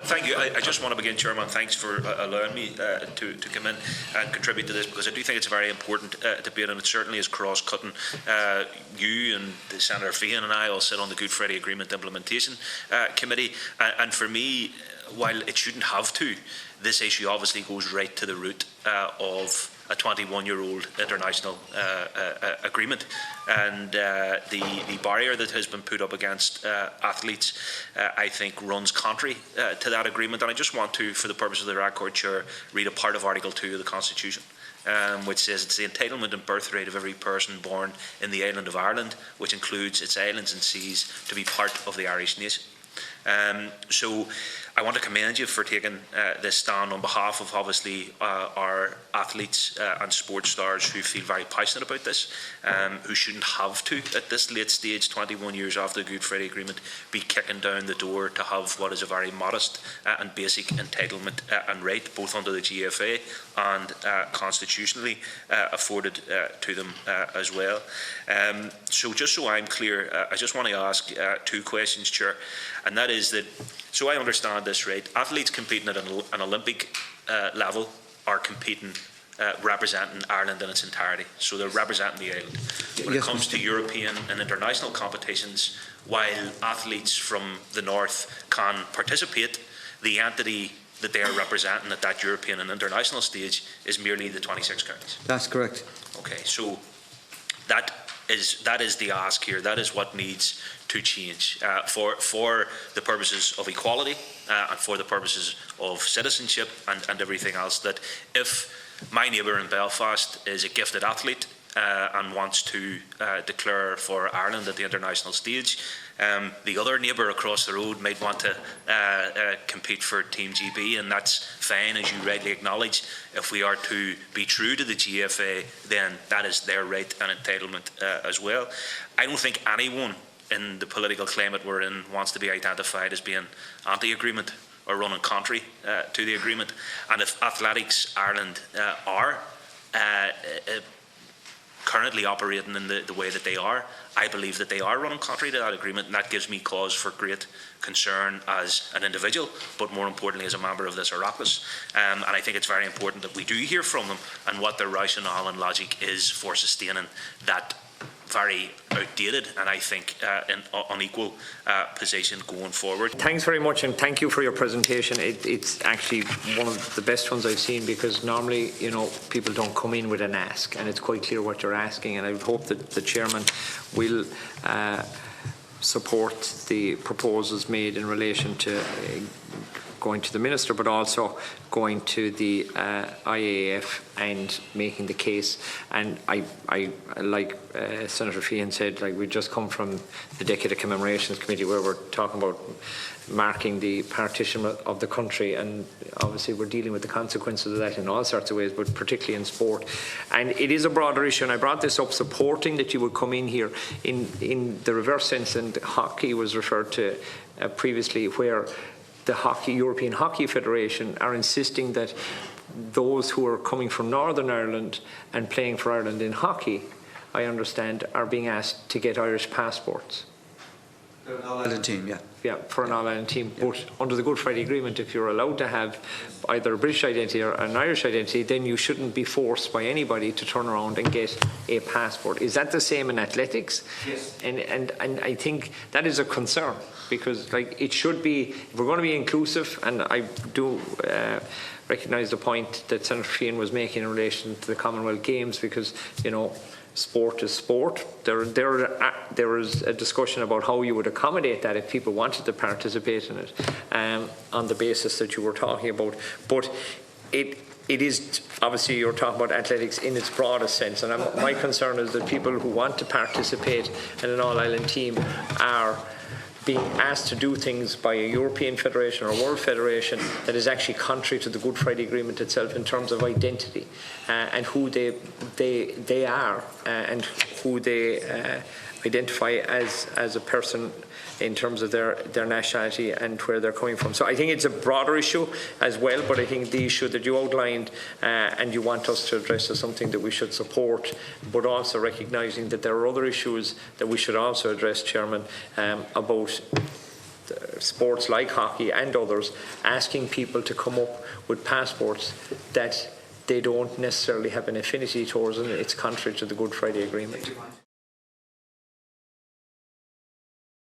Thank you. I just want to begin, Chairman. Thanks for allowing me to come in and contribute to this, because I do think it's a very important debate, and it certainly is cross-cutting. You and Senator Fahey and I all sit on the Good Friday Agreement Implementation Committee, and for me, while it shouldn't have to, this issue obviously goes right to the root of a 21-year-old international agreement, and the barrier that has been put up against athletes, I think, runs contrary to that agreement. And I just want to, for the purpose of the record, Chair, read a part of Article 2 of the Constitution, which says it's the entitlement and birthright of every person born in the island of Ireland, which includes its islands and seas, to be part of the Irish nation. So I want to commend you for taking this stand on behalf of, obviously, our athletes and sports stars who feel very passionate about this, who shouldn't have to, at this late stage, 21 years after the Good Friday Agreement, be kicking down the door to have what is a very modest and basic entitlement and right, both under the GFA and constitutionally afforded to them as well. So just so I'm clear, I just want to ask two questions, Chair, and that is that, so I understand this right, athletes competing at an Olympic level are competing representing Ireland in its entirety, so they're representing the island. When it comes to European and international competitions, while athletes from the north can participate, the entity that they are representing at that European and international stage is merely the 26 counties. That's correct. Okay, so that is the ask here. That is what needs to change for the purposes of equality and for the purposes of citizenship and everything else. That if my neighbour in Belfast is a gifted athlete and wants to declare for Ireland at the international stage, the other neighbour across the road might want to compete for Team GB, and that's fine, as you rightly acknowledge. If we are to be true to the GFA, then that is their right and entitlement as well. I don't think anyone in the political climate we're in wants to be identified as being anti-agreement or running contrary to the agreement. And if Athletics Ireland are currently operating in the way that they are, I believe that they are running contrary to that agreement, and that gives me cause for great concern as an individual, but more importantly as a member of this Oireachtas. And I think it's very important that we do hear from them and what their rationale and logic is for sustaining that very outdated and I think unequal position going forward. Thanks very much, and thank you for your presentation. It's actually one of the best ones I've seen, because normally, you know, people don't come in with an ask, and it's quite clear what you're asking, and I would hope that the Chairman will support the proposals made in relation to going to the Minister, but also going to the IAAF and making the case. And I like Senator Fahey said, like, we just come from the Decade of Commemorations Committee, where we're talking about marking the partition of the country, and obviously we're dealing with the consequences of that in all sorts of ways, but particularly in sport. And it is a broader issue, and I brought this up supporting that you would come in here in the reverse sense, and hockey was referred to previously, where the European Hockey Federation are insisting that those who are coming from Northern Ireland and playing for Ireland in hockey, I understand, are being asked to get Irish passports. For an All-Ireland team, yeah. Yeah, for an All-Ireland team. But under the Good Friday Agreement, if you're allowed to have either a British identity or an Irish identity, then you shouldn't be forced by anybody to turn around and get a passport. Is that the same in athletics? Yes. And I think that is a concern, because, like, it should be, if we're going to be inclusive, and I do recognise the point that Senator Fahey was making in relation to the Commonwealth Games, because, you know, sport is sport. There is a discussion about how you would accommodate that if people wanted to participate in it, on the basis that you were talking about. But it is, obviously you're talking about athletics in its broadest sense, and my concern is that people who want to participate in an all-island team are being asked to do things by a European federation or a world federation that is actually contrary to the Good Friday Agreement itself in terms of identity and who they are and who they identify as a person in terms of their nationality and where they're coming from. So I think it's a broader issue as well, but I think the issue that you outlined and you want us to address is something that we should support, but also recognising that there are other issues that we should also address, Chairman, about sports like hockey and others, asking people to come up with passports that they don't necessarily have an affinity towards, and it's contrary to the Good Friday Agreement.